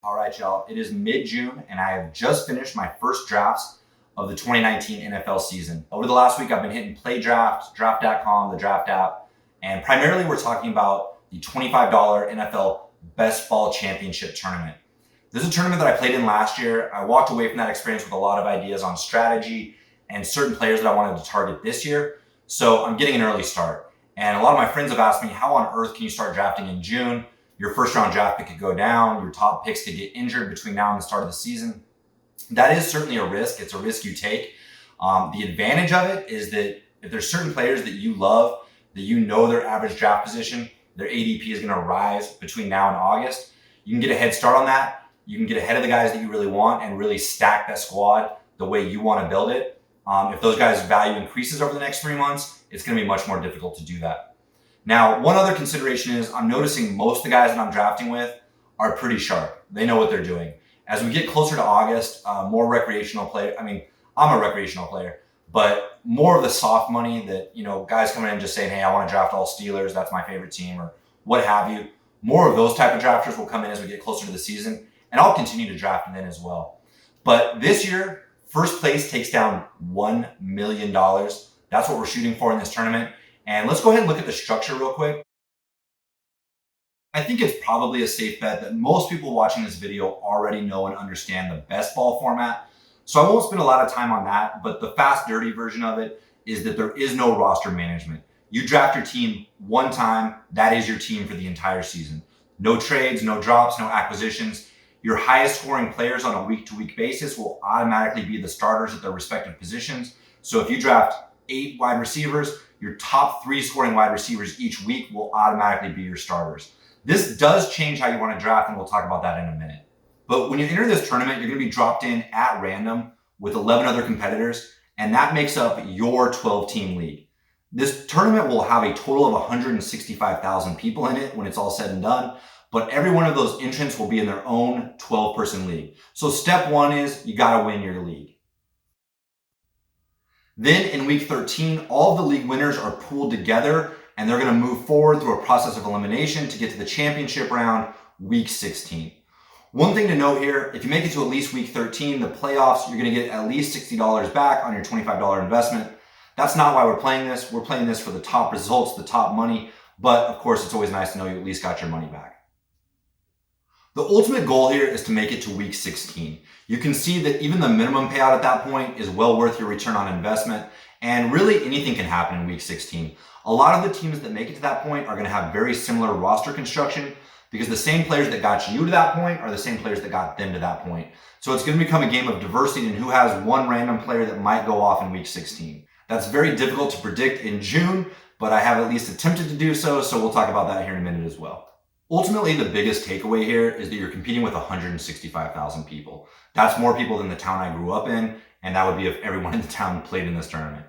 All right, y'all. It is mid-June, and I have just finished my first drafts of the 2019 NFL season. Over the last week, I've been hitting Play Draft, Draft.com, the Draft app, and primarily we're talking about the $25 NFL Best Ball Championship Tournament. This is a tournament that I played in last year. I walked away from that experience with a lot of ideas on strategy and certain players that I wanted to target this year. So I'm getting an early start. And a lot of my friends have asked me, how on earth can you start drafting in June? Your first round draft pick could go down. Your top picks could get injured between now and the start of the season. That is certainly a risk. It's a risk you take. The advantage of it is that if there's certain players that you love, that you know their average draft position, their ADP is going to rise between now and August, you can get a head start on that. You can get ahead of the guys that you really want and really stack that squad the way you want to build it. If those guys' value increases over the next 3 months, it's going to be much more difficult to do that. Now, one other consideration is I'm noticing most of the guys that I'm drafting with are pretty sharp. They know what they're doing. As we get closer to August, more recreational player. I mean, I'm a recreational player, but more of the soft money that, guys coming in and just saying, hey, I want to draft all Steelers. That's my favorite team or what have you. More of those type of drafters will come in as we get closer to the season, and I'll continue to draft them in as well. But this year, first place takes down $1 million. That's what we're shooting for in this tournament. And let's go ahead and look at the structure real quick. I think it's probably a safe bet that most people watching this video already know and understand the best ball format. So I won't spend a lot of time on that, but the fast, dirty version of it is that there is no roster management. You draft your team one time, that is your team for the entire season. No trades, no drops, no acquisitions. Your highest scoring players on a week-to-week basis will automatically be the starters at their respective positions. So if you draft 8 wide receivers, your top 3 scoring wide receivers each week will automatically be your starters. This does change how you want to draft, and we'll talk about that in a minute. But when you enter this tournament, you're going to be dropped in at random with 11 other competitors, and that makes up your 12-team league. This tournament will have a total of 165,000 people in it when it's all said and done, but every one of those entrants will be in their own 12-person league. So step 1 is you got to win your league. Then in week 13, all of the league winners are pooled together and they're going to move forward through a process of elimination to get to the championship round, week 16. One thing to note here, if you make it to at least week 13, the playoffs, you're going to get at least $60 back on your $25 investment. That's not why we're playing this. We're playing this for the top results, the top money. But of course, it's always nice to know you at least got your money back. The ultimate goal here is to make it to week 16. You can see that even the minimum payout at that point is well worth your return on investment, and really anything can happen in week 16. A lot of the teams that make it to that point are going to have very similar roster construction because the same players that got you to that point are the same players that got them to that point. So it's going to become a game of diversity in who has one random player that might go off in week 16. That's very difficult to predict in June, but I have at least attempted to do so we'll talk about that here in a minute as well. Ultimately, the biggest takeaway here is that you're competing with 165,000 people. That's more people than the town I grew up in, and that would be if everyone in the town played in this tournament.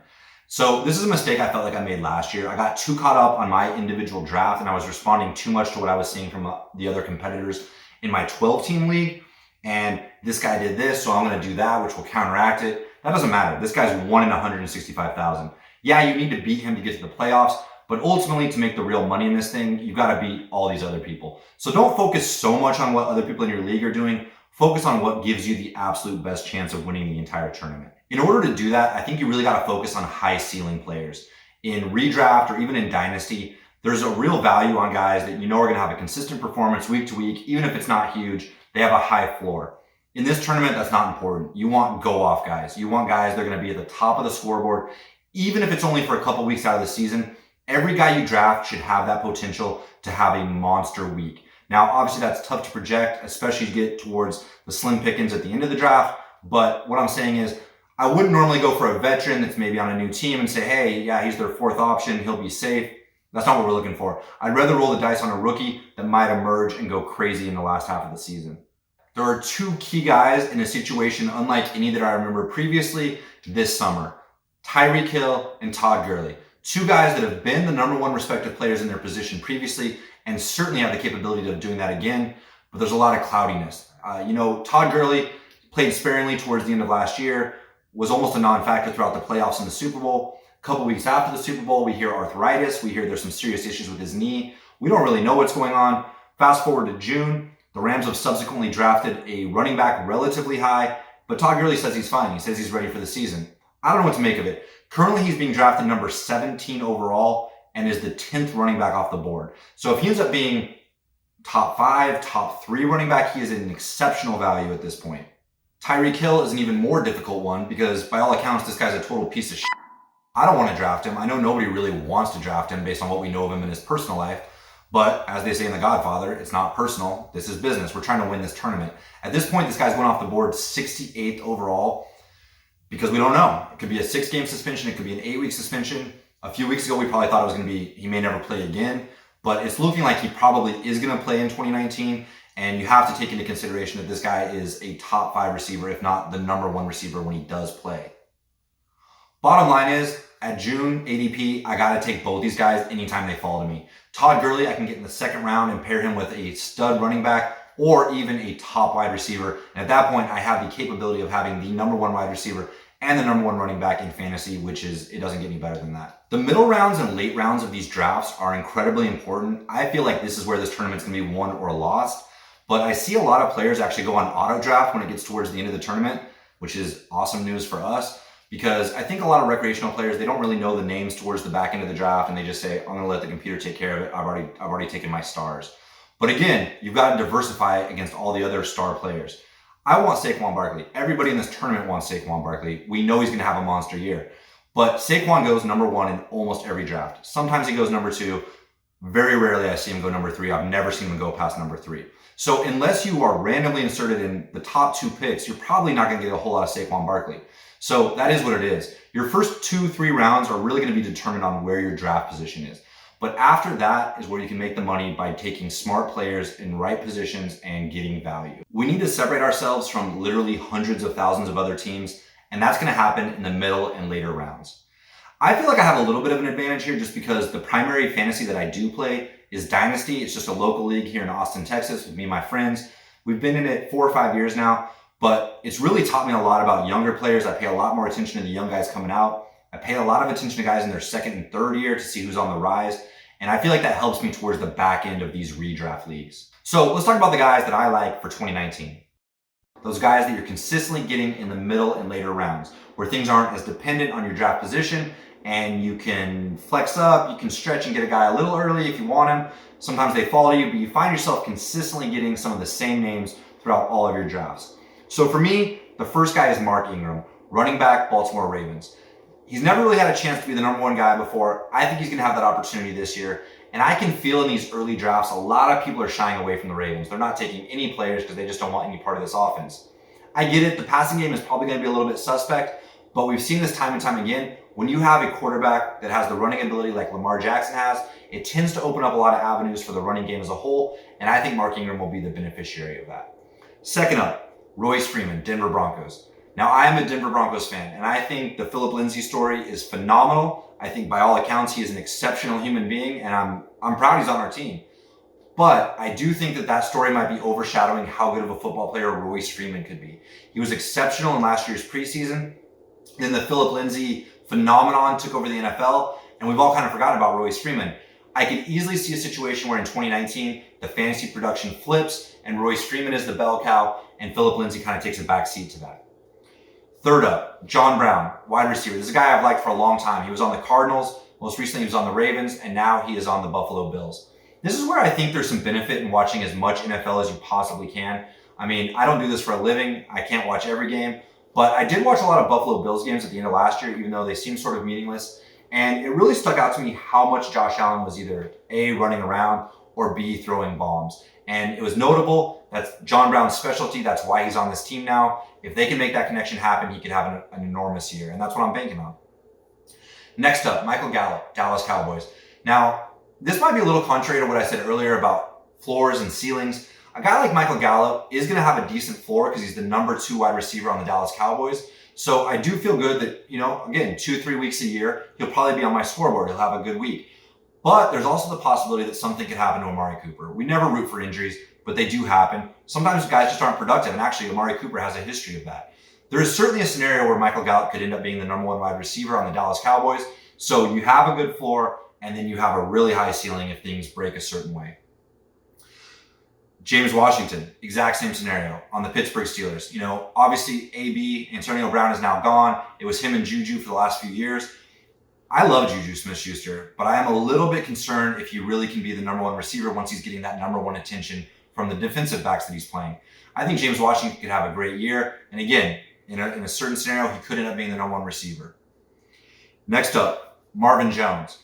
So this is a mistake I felt like I made last year. I got too caught up on my individual draft, and I was responding too much to what I was seeing from the other competitors in my 12-team league. And this guy did this, so I'm going to do that, which will counteract it. That doesn't matter. This guy's 1 in 165,000. Yeah, you need to beat him to get to the playoffs. But ultimately, to make the real money in this thing, you've got to beat all these other people. So don't focus so much on what other people in your league are doing. Focus on what gives you the absolute best chance of winning the entire tournament. In order to do that, I think you really got to focus on high ceiling players. In redraft or even in dynasty, there's a real value on guys that you know are going to have a consistent performance week to week. Even if it's not huge, they have a high floor. In this tournament, that's not important. You want go-off guys. You want guys that are going to be at the top of the scoreboard, even if it's only for a couple weeks out of the season. Every guy you draft should have that potential to have a monster week. Now, obviously that's tough to project, especially to get towards the slim pickings at the end of the draft. But what I'm saying is I wouldn't normally go for a veteran that's maybe on a new team and say, hey, yeah, he's their 4th option. He'll be safe. That's not what we're looking for. I'd rather roll the dice on a rookie that might emerge and go crazy in the last half of the season. There are 2 key guys in a situation unlike any that I remember previously this summer. Tyreek Hill and Todd Gurley. 2 guys that have been the number 1 respective players in their position previously and certainly have the capability of doing that again, but there's a lot of cloudiness. Todd Gurley played sparingly towards the end of last year, was almost a non-factor throughout the playoffs and the Super Bowl. A couple weeks after the Super Bowl, we hear arthritis. We hear there's some serious issues with his knee. We don't really know what's going on. Fast forward to June. The Rams have subsequently drafted a running back relatively high, but Todd Gurley says he's fine. He says he's ready for the season. I don't know what to make of it. Currently, he's being drafted number 17 overall and is the 10th running back off the board. So if he ends up being top 5, top 3 running back, he is an exceptional value at this point. Tyreek Hill is an even more difficult one because by all accounts, this guy's a total piece of shit. I don't want to draft him. I know nobody really wants to draft him based on what we know of him in his personal life. But as they say in The Godfather, it's not personal. This is business. We're trying to win this tournament. At this point, this guy's going off the board 68th overall because we don't know. It could be a 6-game suspension. It could be an 8-week suspension. A few weeks ago, we probably thought it was going to be he may never play again. But it's looking like he probably is going to play in 2019. And you have to take into consideration that this guy is a top 5 receiver, if not the number 1 receiver when he does play. Bottom line is, at June ADP, I got to take both these guys anytime they fall to me. Todd Gurley, I can get in the second round and pair him with a stud running back or even a top wide receiver. And at that point, I have the capability of having the number 1 wide receiver and the number 1 running back in fantasy, which is, it doesn't get any better than that. The middle rounds and late rounds of these drafts are incredibly important. I feel like this is where this tournament's going to be won or lost. But I see a lot of players actually go on auto draft when it gets towards the end of the tournament, which is awesome news for us. Because I think a lot of recreational players, they don't really know the names towards the back end of the draft and they just say, I'm going to let the computer take care of it. I've already taken my stars. But again, you've got to diversify against all the other star players. I want Saquon Barkley. Everybody in this tournament wants Saquon Barkley. We know he's going to have a monster year. But Saquon goes number 1 in almost every draft. Sometimes he goes number 2. Very rarely I see him go number 3. I've never seen him go past number 3. So unless you are randomly inserted in the top 2 picks, you're probably not going to get a whole lot of Saquon Barkley. So that is what it is. Your first 2-3 rounds are really going to be determined on where your draft position is. But after that is where you can make the money by taking smart players in right positions and getting value. We need to separate ourselves from literally hundreds of thousands of other teams, and that's going to happen in the middle and later rounds. I feel like I have a little bit of an advantage here just because the primary fantasy that I do play is Dynasty. It's just a local league here in Austin, Texas with me and my friends. We've been in it 4 or 5 years now. But it's really taught me a lot about younger players. I pay a lot more attention to the young guys coming out. I pay a lot of attention to guys in their 2nd and 3rd year to see who's on the rise. And I feel like that helps me towards the back end of these redraft leagues. So let's talk about the guys that I like for 2019. Those guys that you're consistently getting in the middle and later rounds, where things aren't as dependent on your draft position and you can flex up, you can stretch and get a guy a little early if you want him. Sometimes they fall to you, but you find yourself consistently getting some of the same names throughout all of your drafts. So for me, the first guy is Mark Ingram, running back, Baltimore Ravens. He's never really had a chance to be the number 1 guy before. I think he's going to have that opportunity this year. And I can feel in these early drafts, a lot of people are shying away from the Ravens. They're not taking any players because they just don't want any part of this offense. I get it. The passing game is probably going to be a little bit suspect, but we've seen this time and time again. When you have a quarterback that has the running ability like Lamar Jackson has, it tends to open up a lot of avenues for the running game as a whole. And I think Mark Ingram will be the beneficiary of that. Second up, Royce Freeman, Denver Broncos. Now, I am a Denver Broncos fan, and I think the Philip Lindsay story is phenomenal. I think by all accounts, he is an exceptional human being, and I'm proud he's on our team. But I do think that story might be overshadowing how good of a football player Royce Freeman could be. He was exceptional in last year's preseason. Then the Philip Lindsay phenomenon took over the NFL, and we've all kind of forgotten about Royce Freeman. I could easily see a situation where in 2019, the fantasy production flips and Royce Freeman is the bell cow and Philip Lindsay kind of takes a back seat to that. Third up, John Brown, wide receiver. This is a guy I've liked for a long time. He was on the Cardinals. Most recently, he was on the Ravens, and now he is on the Buffalo Bills. This is where I think there's some benefit in watching as much NFL as you possibly can. I mean, I don't do this for a living. I can't watch every game, but I did watch a lot of Buffalo Bills games at the end of last year, even though they seemed sort of meaningless. And it really stuck out to me how much Josh Allen was either A, running around, or B, throwing bombs. And it was notable. That's John Brown's specialty. That's why he's on this team now. If they can make that connection happen, he could have an enormous year. And that's what I'm banking on. Next up, Michael Gallup, Dallas Cowboys. Now, this might be a little contrary to what I said earlier about floors and ceilings. A guy like Michael Gallup is going to have a decent floor because he's the number 2 wide receiver on the Dallas Cowboys. So I do feel good that, again, 2-3 weeks a year, he'll probably be on my scoreboard. He'll have a good week. But there's also the possibility that something could happen to Amari Cooper. We never root for injuries, but they do happen. Sometimes guys just aren't productive, and actually Amari Cooper has a history of that. There is certainly a scenario where Michael Gallup could end up being the number 1 wide receiver on the Dallas Cowboys. So you have a good floor, and then you have a really high ceiling if things break a certain way. James Washington, exact same scenario on the Pittsburgh Steelers. Obviously AB, Antonio Brown is now gone. It was him and Juju for the last few years. I love Juju Smith-Schuster, but I am a little bit concerned if he really can be the number one receiver once he's getting that number one attention from the defensive backs that he's playing. I think James Washington could have a great year. And again, in a certain scenario, he could end up being the number one receiver. Next up, Marvin Jones.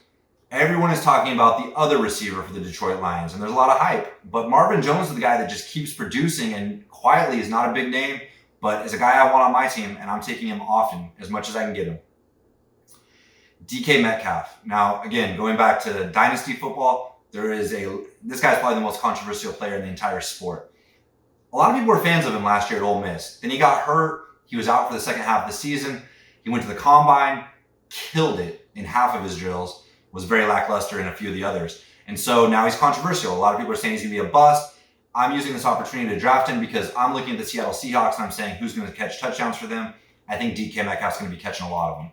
Everyone is talking about the other receiver for the Detroit Lions, and there's a lot of hype. But Marvin Jones is the guy that just keeps producing and quietly is not a big name, but is a guy I want on my team, and I'm taking him often, as much as I can get him. DK Metcalf. Now, again, going back to dynasty football, this guy's probably the most controversial player in the entire sport. A lot of people were fans of him last year at Ole Miss. Then he got hurt. He was out for the second half of the season. He went to the combine, killed it in half of his drills, was very lackluster in a few of the others. And so now he's controversial. A lot of people are saying he's going to be a bust. I'm using this opportunity to draft him because I'm looking at the Seattle Seahawks and I'm saying who's going to catch touchdowns for them. I think DK Metcalf's going to be catching a lot of them.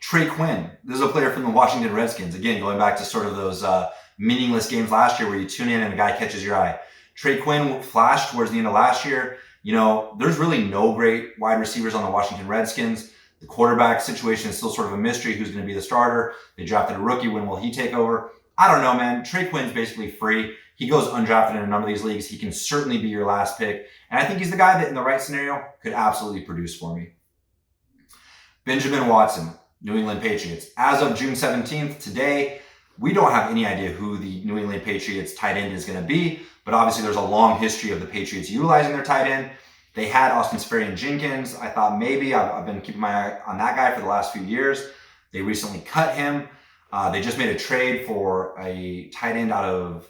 Trey Quinn. This is a player from the Washington Redskins. Again, going back to sort of those meaningless games last year where you tune in and a guy catches your eye. Trey Quinn flashed towards the end of last year. There's really no great wide receivers on the Washington Redskins. The quarterback situation is still sort of a mystery. Who's going to be the starter? They drafted a rookie. When will he take over? I don't know, man. Trey Quinn's basically free. He goes undrafted in a number of these leagues. He can certainly be your last pick. And I think he's the guy that in the right scenario could absolutely produce for me. Benjamin Watson, New England Patriots. As of June 17th, today, we don't have any idea who the New England Patriots tight end is going to be. But obviously there's a long history of the Patriots utilizing their tight end. They had Austin Seferian-Jenkins. I thought maybe. I've been keeping my eye on that guy for the last few years. They recently cut him. They just made a trade for a tight end out of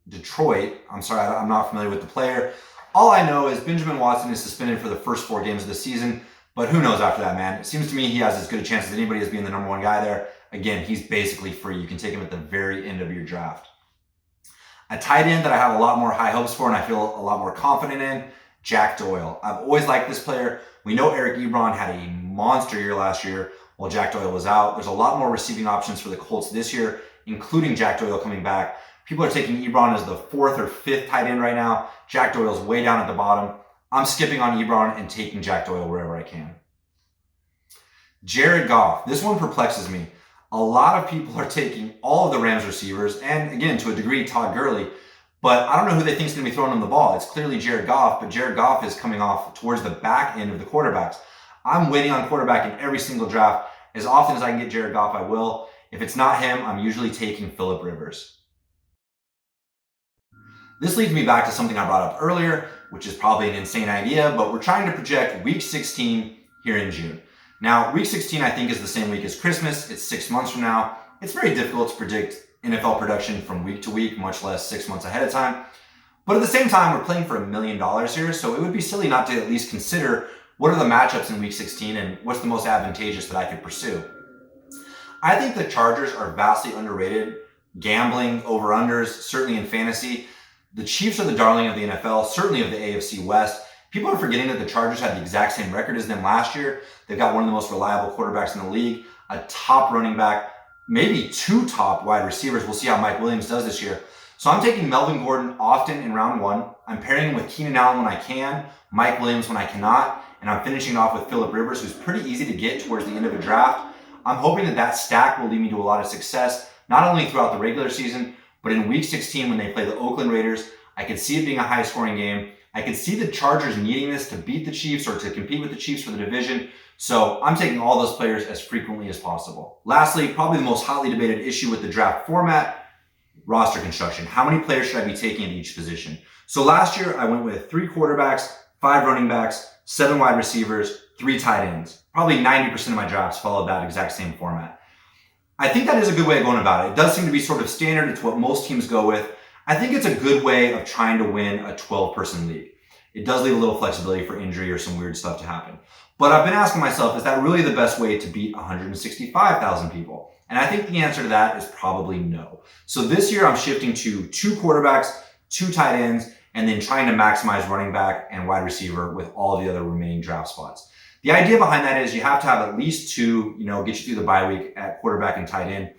Detroit. I'm sorry, I'm not familiar with the player. All I know is Benjamin Watson is suspended for the first 4 games of the season, but who knows after that, man. It seems to me he has as good a chance as anybody as being the number one guy there. Again, he's basically free. You can take him at the very end of your draft. A tight end that I have a lot more high hopes for and I feel a lot more confident in, Jack Doyle. I've always liked this player. We know Eric Ebron had a monster year last year while Jack Doyle was out. There's a lot more receiving options for the Colts this year, including Jack Doyle coming back. People are taking Ebron as the 4th or 5th tight end right now. Jack Doyle's way down at the bottom. I'm skipping on Ebron and taking Jack Doyle wherever I can. Jared Goff. This one perplexes me. A lot of people are taking all of the Rams receivers, and again, to a degree, Todd Gurley. But I don't know who they think is going to be throwing them the ball. It's clearly Jared Goff, but Jared Goff is coming off towards the back end of the quarterbacks. I'm waiting on quarterback in every single draft. As often as I can get Jared Goff, I will. If it's not him, I'm usually taking Phillip Rivers. This leads me back to something I brought up earlier, which is probably an insane idea, but we're trying to project week 16 here in June. Now, week 16, I think, is the same week as Christmas. It's 6 months from now. It's very difficult to predict NFL production from week to week, much less 6 months ahead of time. But at the same time, we're playing for $1 million here, so it would be silly not to at least consider what are the matchups in week 16 and what's the most advantageous that I could pursue. I think the Chargers are vastly underrated. Gambling, over-unders, certainly in fantasy. The Chiefs are the darling of the NFL, certainly of the AFC West. People are forgetting that the Chargers had the exact same record as them last year. They've got one of the most reliable quarterbacks in the league, a top running back, maybe 2 top wide receivers. We'll see how Mike Williams does this year. So I'm taking Melvin Gordon often in round 1. I'm pairing him with Keenan Allen when I can, Mike Williams when I cannot, and I'm finishing off with Phillip Rivers, who's pretty easy to get towards the end of a draft. I'm hoping that that stack will lead me to a lot of success, not only throughout the regular season, but in week 16 when they play the Oakland Raiders. I could see it being a high-scoring game. I could see the Chargers needing this to beat the Chiefs or to compete with the Chiefs for the division. So I'm taking all those players as frequently as possible. Lastly, probably the most hotly debated issue with the draft format, roster construction. How many players should I be taking at each position? So last year, I went with 3 quarterbacks, 5 running backs, 7 wide receivers, 3 tight ends. Probably 90% of my drafts followed that exact same format. I think that is a good way of going about it. It does seem to be sort of standard. It's what most teams go with. I think it's a good way of trying to win a 12-person league. It does leave a little flexibility for injury or some weird stuff to happen. But I've been asking myself, is that really the best way to beat 165,000 people? And I think the answer to that is probably no. So this year I'm shifting to 2 quarterbacks, 2 tight ends, and then trying to maximize running back and wide receiver with all the other remaining draft spots. The idea behind that is you have to have at least 2, get you through the bye week at quarterback and tight end.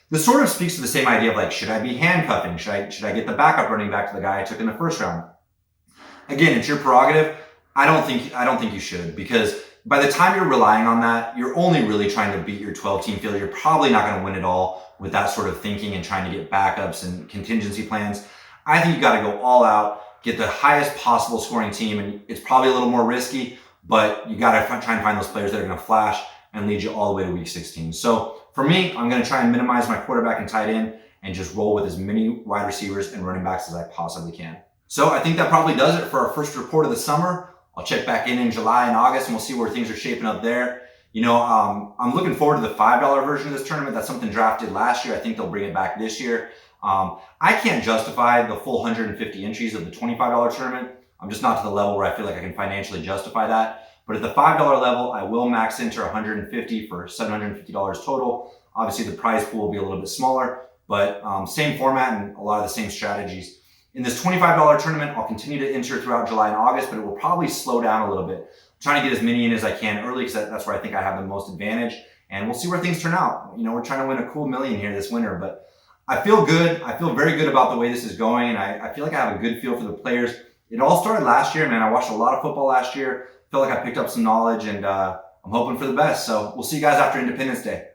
This sort of speaks to the same idea of like, should I be handcuffing? Should I get the backup running back to the guy I took in the first round? Again, it's your prerogative. I don't think you should, because by the time you're relying on that, you're only really trying to beat your 12-team field. You're probably not going to win it all with that sort of thinking and trying to get backups and contingency plans. I think you got to go all out, get the highest possible scoring team, and it's probably a little more risky, but you got to try and find those players that are going to flash and lead you all the way to week 16. So for me, I'm going to try and minimize my quarterback and tight end and just roll with as many wide receivers and running backs as I possibly can. So I think that probably does it for our first report of the summer. I'll check back in July and August, and we'll see where things are shaping up there. I'm looking forward to the $5 version of this tournament. That's something drafted last year. I think they'll bring it back this year. I can't justify the full 150 entries of the $25 tournament. I'm just not to the level where I feel like I can financially justify that. But at the $5 level, I will max enter 150 for $750 total. Obviously, the prize pool will be a little bit smaller, but same format and a lot of the same strategies. In this $25 tournament, I'll continue to enter throughout July and August, but it will probably slow down a little bit. I'm trying to get as many in as I can early, because that's where I think I have the most advantage. And we'll see where things turn out. We're trying to win a cool million here this winter, but I feel good. I feel very good about the way this is going, and I feel like I have a good feel for the players. It all started last year, man. I watched a lot of football last year. I feel like I picked up some knowledge, and I'm hoping for the best. So we'll see you guys after Independence Day.